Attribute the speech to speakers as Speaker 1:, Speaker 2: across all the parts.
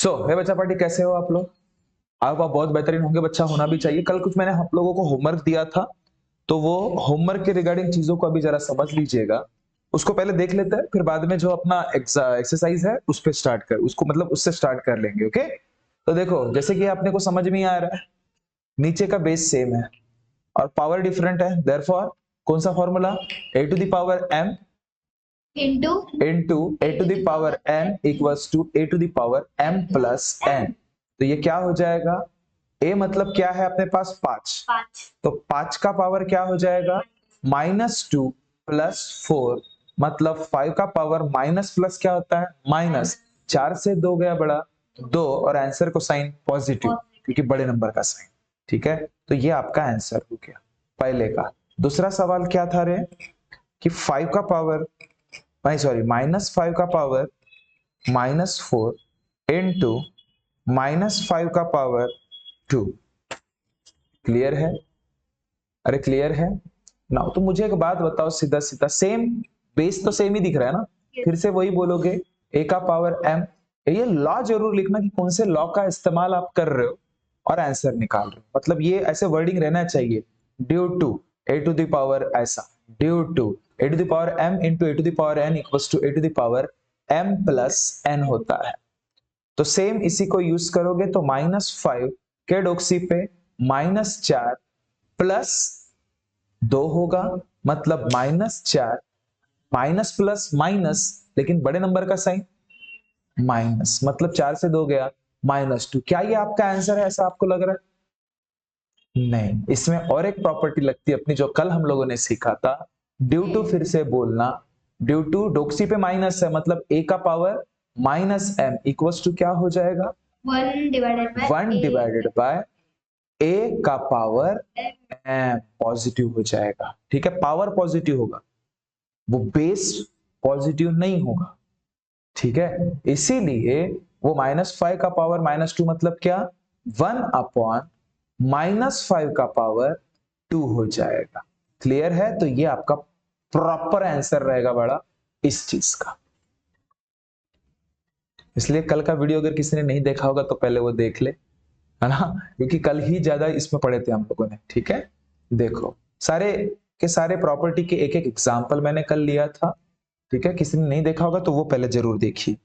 Speaker 1: हे बच्चा पार्टी, कैसे हो आप लोग? आप बहुत बेहतरीन होंगे, बच्चा होना भी चाहिए। कल कुछ मैंने आप लोगों को होमवर्क दिया था, तो वो होमवर्क के रिगार्डिंग चीजों को अभी जरा समझ लीजिएगा। उसको पहले देख लेते हैं, फिर बाद में जो अपना एक्सरसाइज है उस पे स्टार्ट कर उसको मतलब उससे स्टार्ट कर लेंगे। ओके, तो देखो, जैसे कि आपने को समझ में आ रहा है, नीचे का बेस सेम है और पावर डिफरेंट है। देयरफॉर कौन सा फॉर्मूला? a to the power m
Speaker 2: into
Speaker 1: into a to the power n equals to a to the power m plus n। तो ये क्या हो जाएगा? a मतलब क्या है अपने पास? 5।
Speaker 2: 5
Speaker 1: तो 5 का पावर क्या हो जाएगा? -2 प्लस 4, मतलब 5 का पावर माइनस प्लस क्या होता है? माइनस। 4 से 2 गया बड़ा 2, और आंसर को साइन पॉजिटिव, क्योंकि बड़े नंबर का साइन। ठीक है, तो ये आपका आंसर हो गया पहले का। दूसरा सवाल क्या था रे? कि 5 का पावर, नहीं सॉरी, -5 का पावर -4 इंटू -5 का पावर 2। क्लियर है? अरे क्लियर है ना? तो मुझे एक बात बताओ, सीधा सीधा, सेम बेस तो सेम ही दिख रहा है ना? फिर से वही बोलोगे, a का पावर m। ये लॉ जरूर लिखना कि कौन से लॉ का इस्तेमाल आप कर रहे हो और आंसर निकाल रहे हो। मतलब ये ऐसे वर्डिंग रहना चाहिए, due to a to the power ऐसा, due to a to the power m into a to the power n equals to a to the power m plus n होता है। तो सेम इसी को यूज करोगे तो -5 के डोक्सी पे -4 प्लस 2 होगा, मतलब -4, माइनस प्लस माइनस, लेकिन बड़े नंबर का साइन माइनस, मतलब 4 से 2 गया -2। क्या ये आपका आंसर है, ऐसा आपको लग रहा है? नहीं, इसमें और एक प्रॉपर्टी लगती है अपनी, जो कल हम लोगों ने सीखा था, ड्यू टू। फिर से बोलना, ड्यू टू डोक्सी पे माइनस है, मतलब a का पावर -m इक्वल्स टू क्या हो जाएगा?
Speaker 2: 1
Speaker 1: डिवाइडेड बाय a का पावर m, पॉजिटिव हो जाएगा। ठीक है, पावर पॉजिटिव होगा, वो बेस पॉजिटिव नहीं होगा। ठीक है, इसीलिए वो -5 का पावर -2 मतलब क्या? 1 अपॉन -5 का पावर 2 हो जाएगा। क्लियर है? तो ये आपका प्रॉपर आंसर रहेगा बड़ा इस चीज का। इसलिए कल का वीडियो अगर किसी ने नहीं देखा होगा तो पहले वो देख ले, है ना? क्योंकि कल ही ज्यादा इसमें पढ़े थे हम लोगों ने। ठीक है, देखो, सारे के सारे प्रॉपर्टी के एक एक एग्जाम्पल मैंने कल लिया था। ठीक है, किसी ने नहीं देखा होगा तो वो पहले जरूर देखिए।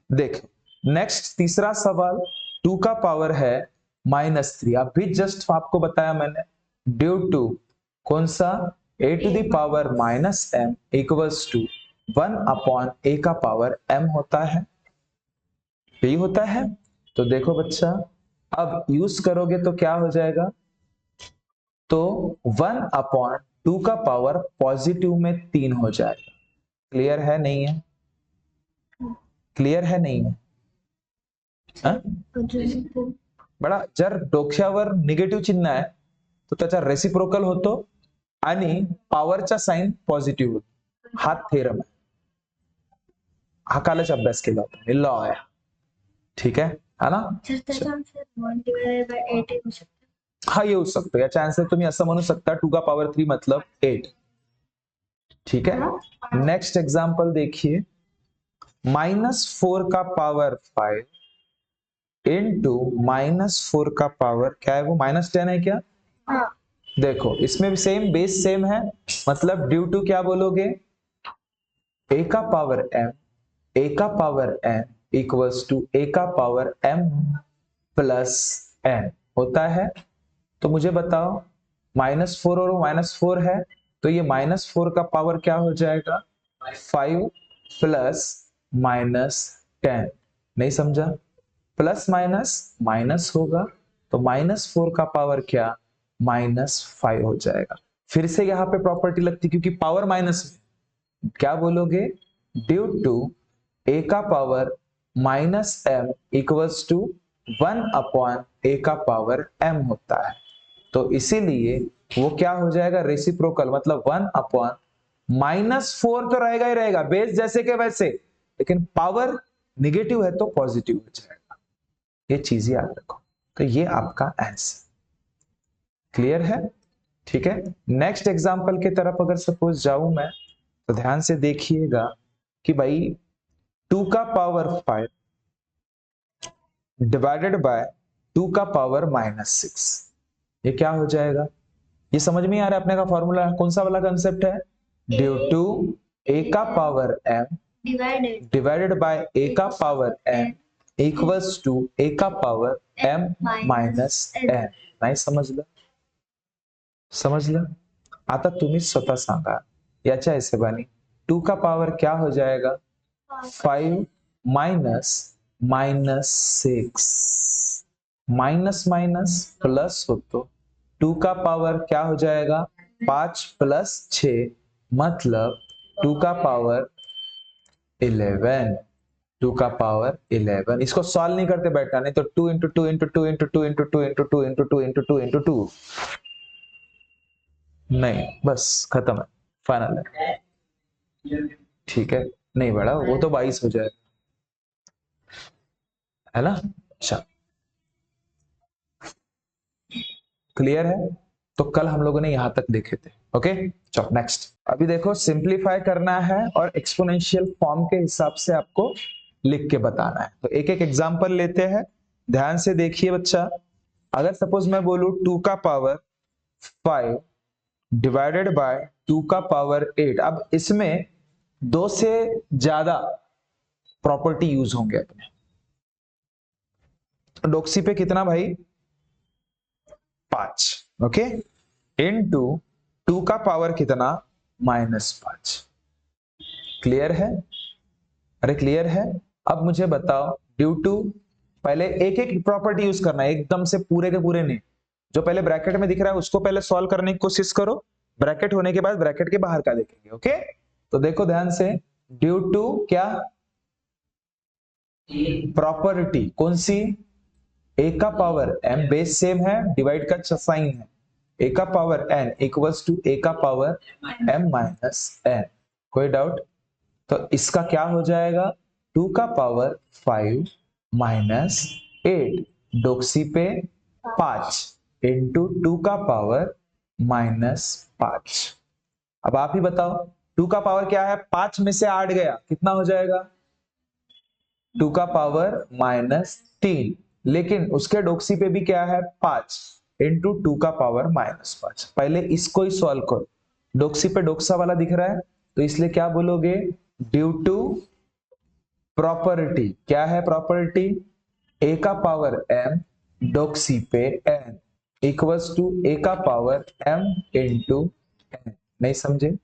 Speaker 1: देखो, नेक्स्ट तीसरा सवाल, 2 का पावर है -3। अभी जस्ट आपको बताया मैंने, ड्यू टू कौन सा? a to the power -m equals to 1 upon a का पावर m होता है। यही होता है। तो देखो बच्चा, अब यूज करोगे तो क्या हो जाएगा? तो 1 अपॉन 2 का पावर पॉजिटिव में 3 हो जाएगा। क्लियर है नहीं है? क्लियर है नहीं है? हा? बड़ा जर डोक्यावर निगेटिव्ह चिन्ह आहे, तो त्याचा रेसिप्रोकल होतो आणि पॉवरचा साइन पॉझिटिव्ह होतो। हा थेरम आहे, हा कालच अभ्यास केला होता, हे लॉ आहे। ठीक है ना? हा येऊ शकतो, याचा आन्सर तुम्ही असं म्हणू शकता, 2 का पावर 3 मतलब 8। ठीक है, नेक्स्ट एग्जांपल देखिए, -4 का पावर 5 इंटू -4 का पावर क्या है? वो -10 है क्या?
Speaker 2: हाँ।
Speaker 1: देखो, इसमें भी सेम बेस सेम है, मतलब ड्यू टू क्या बोलोगे? a का पावर m, a का power n equals to a का पावर m प्लस n होता है। तो मुझे बताओ, -4 और -4 है, तो ये -4 का पावर क्या हो जाएगा? 5 प्लस -10। नहीं समझा? प्लस माइनस माइनस होगा, तो -4 का पावर क्या? -5 हो जाएगा। फिर से यहां पे प्रॉपर्टी लगती, क्योंकि पावर माइनस में क्या बोलोगे? ड्यू टू a का power -m equals to 1 upon a का पावर m होता है। तो इसीलिए वो क्या हो जाएगा? रेसिप्रोकल, मतलब 1 अपॉन -4 तो रहेगा ही रहेगा, बेस जैसे के वैसे, लेकिन पावर निगेटिव है तो पॉजिटिव हो जाएगा। ये चीज याद रखो। तो ये आपका आंसर क्लियर है? ठीक है, नेक्स्ट एग्जांपल की तरफ अगर सपोज जाऊं मैं, तो ध्यान से देखिएगा कि भाई 2 का पावर 5 डिवाइडेड बाय 2 का पावर -6। ये क्या हो जाएगा? ये समझ में आ रहा है अपने का फॉर्मूला कौन सा वाला कंसेप्ट है? ड्यू टू a का power m
Speaker 2: divided
Speaker 1: divided by a का power m equals to a का पावर m माइनस n। नाही समजलं? समजलं? आता तुम्हीच स्वतः सांगा याच्या हिशोबाने 2 का पावर क्या हो जाएगा? 5 माइनस -6 माइनस माइनस प्लस हो तो 2 का पावर क्या हो जाएगा? 5 प्लस 6 मतलब 2 का पावर 11। 2 का पावर 11। इसको सॉल्व नहीं करते बेटा, नहीं तो 2 into 2 into 2 into 2 into 2 into 2 into 2 into 2 into 2 नहीं, बस खत्म है, फाइनल है। ठीक है, नहीं बड़ा वो तो 22 हो जाएगा, है ना? अच्छा, क्लियर है? तो कल हम लोगों ने यहां तक देखे थे। ओके, चलो नेक्स्ट। अभी देखो सिंप्लीफाई करना है और एक्सपोनेंशियल फॉर्म के हिसाब से आपको लिख के बताना है। तो एक एक एग्जांपल लेते हैं, ध्यान से देखिए बच्चा। अगर सपोज मैं बोलूं 2 का पावर 5 डिवाइडेड बाय 2 का पावर 8, अब इसमें 2 से ज्यादा प्रॉपर्टी यूज होंगे अपने। डोक्सी पे कितना भाई? 5। ओके, इनटू 2 का पावर कितना? -5। क्लियर है? अरे क्लियर है? अब मुझे बताओ ड्यू टू, पहले एक एक प्रॉपर्टी यूज करना है, एकदम से पूरे के पूरे नहीं। जो पहले ब्रैकेट में दिख रहा है उसको पहले सॉल्व करने की कोशिश करो, ब्रैकेट होने के बाद ब्रैकेट के बाहर का देखेंगे। ओके, तो देखो ध्यान से, ड्यू टू क्या प्रॉपर्टी? कौन सी? a का पावर m, बेस सेम है, डिवाइड का साइन है, a का power n equals to a का पावर m माइनस n। कोई डाउट? तो इसका क्या हो जाएगा? 2 का पावर 5 माइनस 8 डोक्सी पे 5 इंटू 2 का पावर -5। अब आप ही बताओ 2 का पावर क्या है? 5 में से 8 गया, कितना हो जाएगा? 2 का पावर -3, लेकिन उसके डोक्सी पे भी क्या है? 5 इंटू 2 का पावर -5। पहले इसको ही सॉल्व करो, डोक्सी पे डोक्सा वाला दिख रहा है, तो इसलिए क्या बोलोगे? Due to property. क्या है प्रॉपर्टी? a का पावर m डोक्सी पे n इक्वल्स टू a का पावर m इंटू n। नहीं समझे?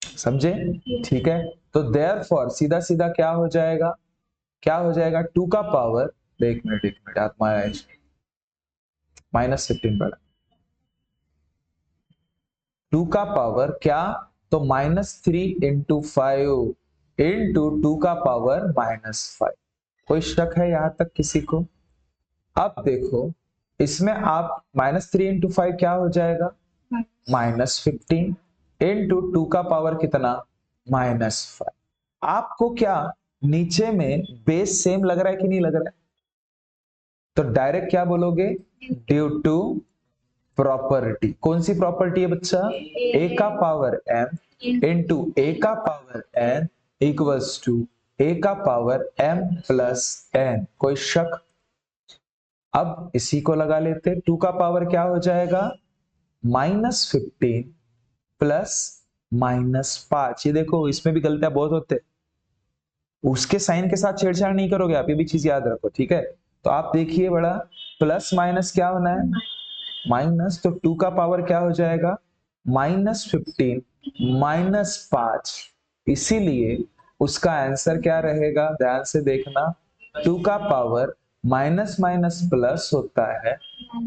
Speaker 1: समझे? ठीक है, तो देयरफॉर सीधा सीधा क्या हो जाएगा? क्या हो जाएगा? 2 का पावर, एक मिनट आत्मा -15 बड़ा, 2 का पावर क्या? तो -3 इंटू 5 इंटू 2 का पावर -5। कोई शक है यहां तक किसी को? अब देखो इसमें आप -3 इंटू 5 क्या हो जाएगा? -15 इंटू 2 का पावर कितना? -5। आपको क्या नीचे में बेस सेम लग रहा है कि नहीं लग रहा है? तो डायरेक्ट क्या बोलोगे? Due to property. कौन सी प्रॉपर्टी है बच्चा? a का पावर m इंटू a का power n equals to a का पावर m प्लस n। कोई शक? अब इसी को लगा लेते, 2 का पावर क्या हो जाएगा? -15 प्लस -5। ये देखो इसमें भी गलतियां बहुत होते, उसके साइन के साथ छेड़छाड़ नहीं करोगे आप, ये भी चीज याद रखो। ठीक है, तो आप देखिए बड़ा, प्लस माइनस क्या होना है? माइनस, तो 2 का पावर क्या हो जाएगा? -15 -5। इसीलिए उसका आंसर क्या रहेगा? ध्यान से देखना, 2 का पावर माइनस माइनस प्लस होता है,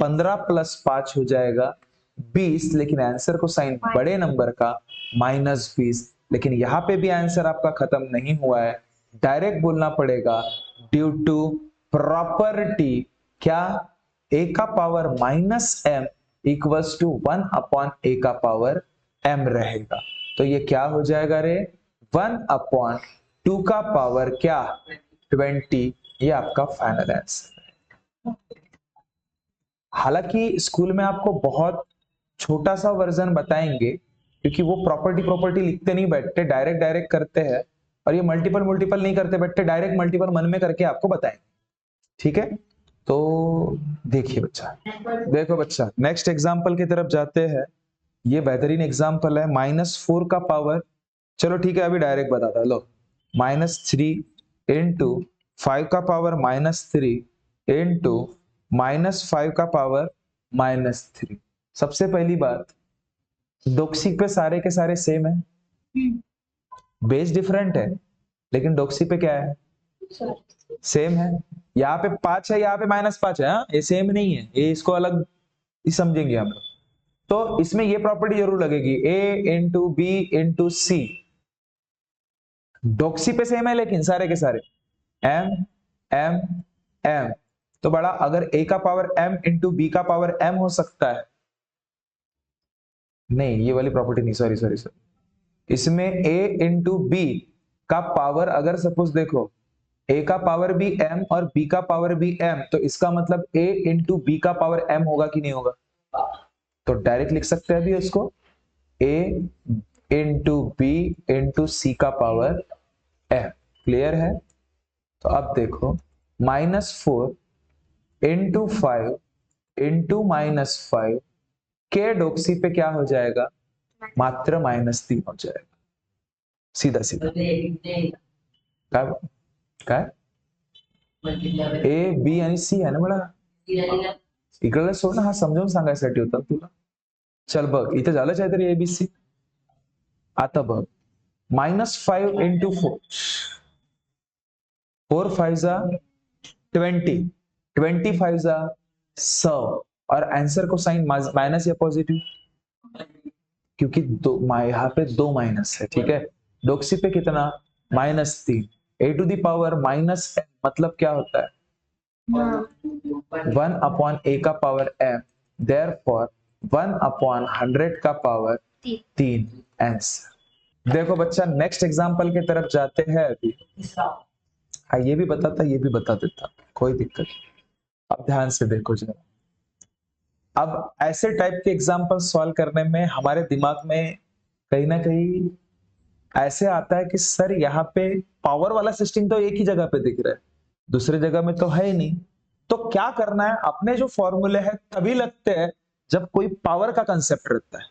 Speaker 1: 15 प्लस 5 हो जाएगा 20, लेकिन आंसर को साइन बड़े नंबर का -20। लेकिन यहाँ पे भी आंसर आपका खत्म नहीं हुआ है, डायरेक्ट बोलना पड़ेगा ड्यू टू प्रॉपर्टी। क्या? a का power -m equals to 1 upon a का पावर m रहेगा। तो ये क्या हो जाएगा रे? 1 अपॉन 2 का पावर क्या? 20। ये आपका फाइनल आंसर। हालांकि स्कूल में आपको बहुत छोटा सा वर्जन बताएंगे, क्योंकि वो प्रॉपर्टी लिखते नहीं बैठते, डायरेक्ट डायरेक्ट करते हैं, और ये मल्टीपल नहीं करते बैठते, डायरेक्ट मल्टीपल मन में करके आपको बताएंगे। ठीक है, तो देखिए बच्चा, देखो बच्चा नेक्स्ट एग्जाम्पल की तरफ जाते हैं। ये बेहतरीन एग्जाम्पल है, -4 का पावर, चलो ठीक है अभी डायरेक्ट बताता, लो -3 इंटू 5 का पावर -3 इंटू -5 का पावर -3। सबसे पहली बात, डोक्सी पे सारे के सारे सेम है, बेस डिफरेंट है, लेकिन डोक्सी पे क्या है, सेम है। यहाँ पे 5 है, यहाँ पे -5 है, हाँ? ये सेम नहीं है, ये इसको अलग ही समझेंगे हम लोग। तो इसमें ये प्रॉपर्टी जरूर लगेगी, a इंटू बी इंटू सी, डोक्सी पे सेम है लेकिन सारे के सारे m m m। तो बड़ा, अगर a का पावर m इंटू बी का पावर m हो सकता है, नहीं ये वाली प्रॉपर्टी नहीं, सॉरी सॉरी सॉरी, इसमें a इंटू बी का पावर, अगर सपोज देखो a का पावर भी m और b का पावर भी m, तो इसका मतलब a इंटू बी का पावर m होगा कि नहीं होगा। तो डायरेक्ट लिख सकते हैं अभी उसको, a इंटू बी इंटू सी का पावर m। क्लियर है। तो अब देखो, -4 इंटू 5 इंटू -5 के डोक्सी पे क्या हो जाएगा, मात्र -3 हो जाएगा, सीधा सीधा। काय ए बी आणि सी आहे ना बडा, इकडे सोड ना, हा समजावून सांगायसाठी होता तुला। चल बघ, इथे झालं काहीतरी एबीसी। आता बघ, -5 इंटू 4, 4 5 जा 20, 25 जा 100, और आंसर को साइन माइनस या पॉजिटिव, क्योंकि यहाँ पे 2 माइनस है, ठीक है। डोक्सी पे कितना, -3, a to the power minus, मतलब क्या होता है, 1/a का पावर m, देयरफॉर 1/100 का पावर 3 आंसर। देखो बच्चा, नेक्स्ट एग्जांपल की तरफ जाते हैं अभी। हाँ ये भी बताता, ये भी बता देता, कोई दिक्कत। अब ध्यान से देखो जरा, अब ऐसे टाइप के एग्जांपल सॉल्व करने में हमारे दिमाग में कहीं ना कहीं ऐसे आता है कि सर यहाँ पे पावर वाला सिस्टम तो एक ही जगह पे दिख रहा है, दूसरे जगह में तो है ही नहीं। तो क्या करना है, अपने जो फॉर्मूले हैं तभी लगते हैं जब कोई पावर का कंसेप्ट रहता है।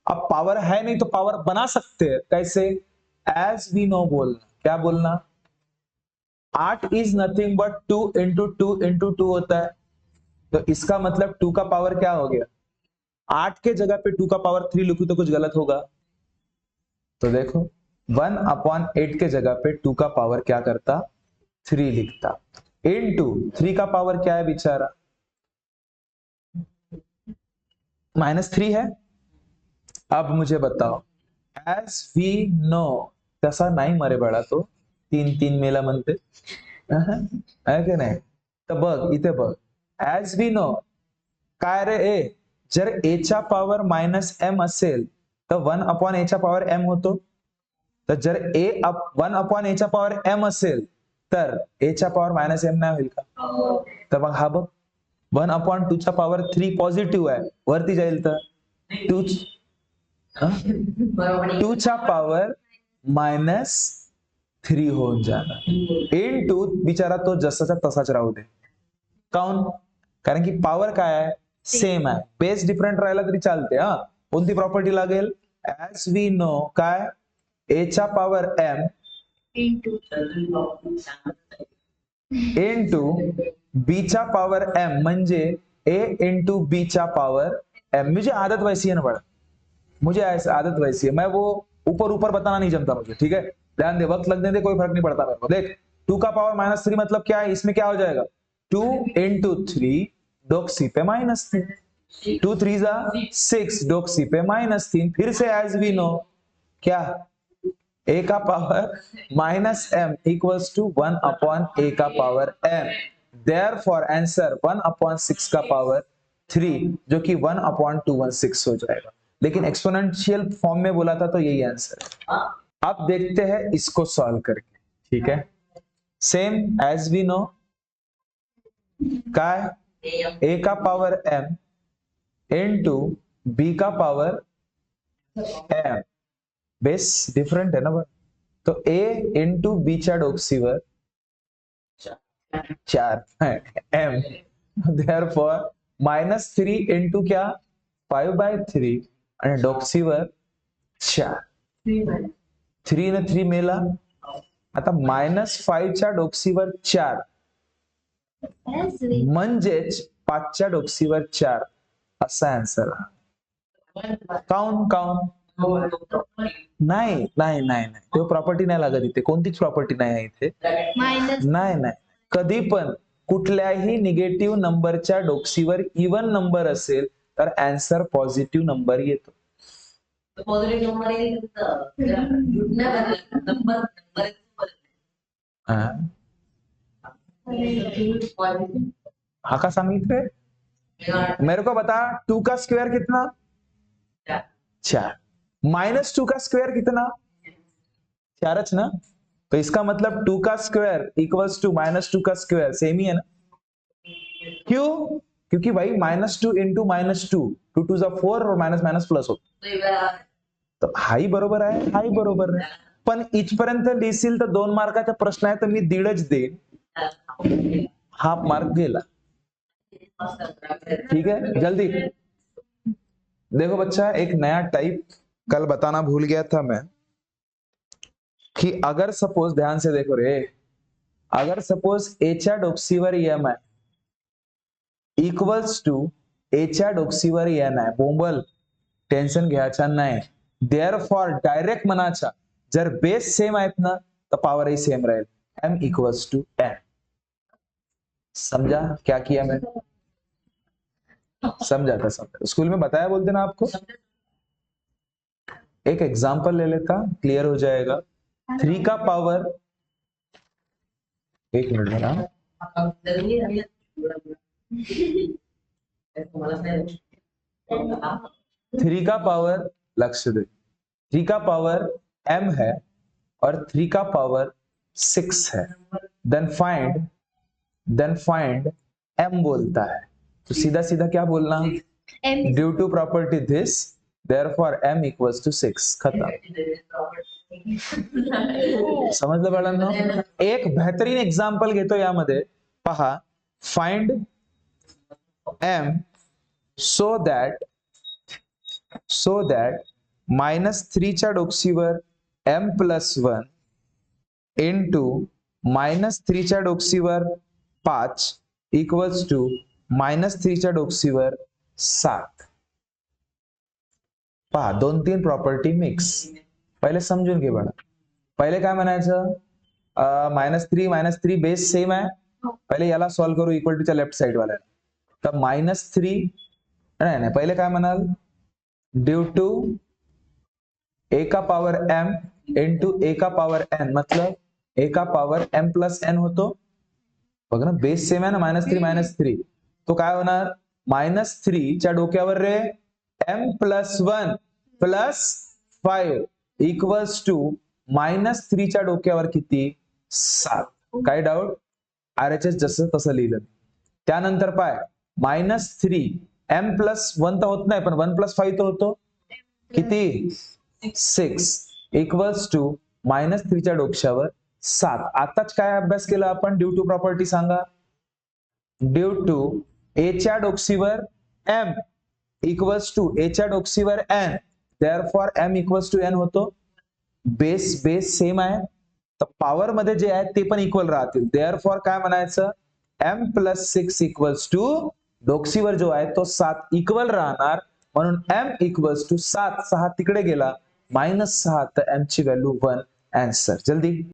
Speaker 1: अब पावर है नहीं तो पावर बना सकते हैं, कैसे, एज वी नो बोलना, क्या बोलना, 8 is nothing but 2 into 2 into 2 होता है। तो इसका मतलब 2 का पावर क्या हो गया, 8 के जगह पे 2 का पावर 3 लिखूं तो कुछ गलत होगा। तो देखो 1/8 के जगह पे 2 का पावर क्या करता, 3 लिखता, इनटू 3 का पावर क्या है बेचारा, -3 है। अब मुझे बताओ, एज वी नो, तसा नाही मरे बळा तो, 3 मेला म्हणते है की नाही। तर बघ इथे बघ, एज वी नो काय रे, ए जर a चा पावर -m असेल तर 1/a चा पावर m होतो। तर जर a 1/a चा पावर m असेल तर a चा पावर -m नाही होईल का। तर मग हा बघ, 1/2 चा पावर 3 पॉझिटिव्ह आहे, वरती जाईल तर 2 चा पावर -3 होऊन जाणार, इनटू बिचारा तो जसाचा तसाच राहू दे। काऊन, कारण की पावर काय आहे, सेम आहे, बेस डिफरंट राहिला तरी चालते। हा, कोणती प्रॉपर्टी लागेल, एज वी नो काय, a चा पावर m इंटू b चा पावर m, म्हणजे a इंटू b चा पावर m। मुझे आदत वैसी है ना बड़ा, मुझे ऐसा आदत वैसी है, मैं वो ऊपर ऊपर बताना नहीं जमता मुझे, ठीक है। ध्यान दे, वक्त लगने दे, कोई फर्क नहीं पड़ता मेरे को। देख 2 का पावर -3 मतलब क्या है, इसमें क्या हो जाएगा, 2 इंटू 3 डोक्सी पे -3, 2 3 जा 6 डोक्सी पे -3, फिर से एज वी नो क्या, a का power -m equals to 1/a का पावर m, देयरफॉर आंसर 1/6 का पावर 3, जो कि 1/216 हो जाएगा। लेकिन एक्सपोनेंशियल फॉर्म में बोला था तो यही आंसर है। अब देखते हैं इसको सॉल्व करके, ठीक है। सेम एज वी नो काय, a का पावर m इंटू b का पावर m, बेस डिफरेंट है ना बघ। तो a इंटू b च्या डोक्सीवर 4 m, therefore -3 इंटू क्या 5/3 आणि डोक्सीवर 4, 3 ने 3 मेला. आता -5 च्या डोक्सीवर 4
Speaker 2: As we
Speaker 1: म्हणजेच 5 च्या डोक्सीवर 4 असा आन्सर. काउंट नाही नाही नाही नाही, तो प्रॉपर्टी नाही लागत इथे, कोणतीच प्रॉपर्टी नाही आहे इथे.
Speaker 2: minus
Speaker 1: नाही नाही, कधी पण कुठल्याही निगेटिव्ह नंबरच्या डोक्सीवर इवन नंबर असेल तर आन्सर पॉझिटिव्ह नंबर येतो. हा हा का सांगितले? मेरे को बता 2 का स्क्वायर कितना? 4. -2 का स्क्वायर कितना? 4 ना. तो इसका मतलब 2 का स्क्वायर इक्वल्स टू -2 का स्क्वायर सेम ही है ना. क्यों? क्योंकि भाई -2 इंटू -2 2 2 जा 4 और मायनस मायनस प्लस होतो. तर हाही बरोबर आहे, हाही बरोबर आहे. पण इथपर्यंत लिहिशील तर 2 मार्काचा प्रश्न आहे तर मी 1.5 देईन. हाफ मार्क गेला. ठीक है, जल्दी देखो बच्चा, एक नया टाइप कल बताना भूल गया था मैं कि अगर सपोज, ध्यान से देखो रे, अगर सपोज ए च्या डोक्सीवर एम आहे इक्वल्स टू ए च्या डोक्सीवर एन आहे, बोंबल टेन्शन घ्यायचा नाही. देअरफॉर डायरेक्ट म्हणायचा जर बेस सेम आहेत ना तर पॉवरही सेम रहेल. M equals to N. समझा क्या किया मैंने? समझा था, समझा. स्कूल में बताया बोलते ना आपको. एक एग्जांपल ले लेता, क्लियर हो जाएगा. 3 का पावर, एक मिनट में ना, 3 का पावर, लक्ष्य दे, 3 का पावर m है और 3 का पावर 6 है. देन फाइंड m बोलता है तो सीधा सीधा क्या बोलना?
Speaker 2: m is
Speaker 1: due to property this therefore m equals to 6. खत्म. समजलं बाळांनो? एक बेहतरीन एक्झाम्पल घेतो यामध्ये पहा. फाइंड m सो दॅट -3 च्या डोक्सीवर m प्लस 1 इंटू -3 च्या डोक्सीवर 5 इक्वल्स टू -3 च्या डोक्सीवर 7. पहा, 2-3 प्रॉपर्टी मिक्स. पहिले समजून घे बाळा. पहिले काय म्हणायचं? -3 बेस सेम आहे. पहिले याला सॉल्व्ह करू इक्वल टू च्या लेफ्ट साइड वाला. तर -3 नाही, पहिले काय म्हणाल? ड्यू टू ए का पावर m इंटू ए का पावर n, मतलब ए का पावर m प्लस n होतो. बघ ना, बेस सेम आहे ना, -3 तो काय होणार? -3 च्या डोक्यावर रे m plus 1 plus 5 equals to -3 च्या डोक्यावर किती? 7. काय डाऊट? RHS जसं तसं लिहिलं. त्यानंतर पाय, -3 m प्लस 1 तर होत नाही, पण 1 प्लस 5 तर होतो. किती? 6 इक्वल्स टू -3 च्या डोक्यावर 7. आताच काय अभ्यास केला आपण? ड्यू टू प्रॉपर्टी सांगा. ड्यू टू ए च्या डोक्सीवर m इक्वल्स टू ए च्या डोक्सीवर n, therefore m equals to n होतो. बेस सेम आहे तर पॉवर मध्ये जे आहे ते पण इक्वल राहतील. देयरफॉर काय म्हणायचं? m प्लस 6 इक्वल्स टू डोक्सीवर जो आहे तो 7 इक्वल राहणार. म्हणून m इक्वल्स टू 7. 6 तिकडे गेला, -6 तर m ची व्हॅल्यू 1. आन्सर. जल्दी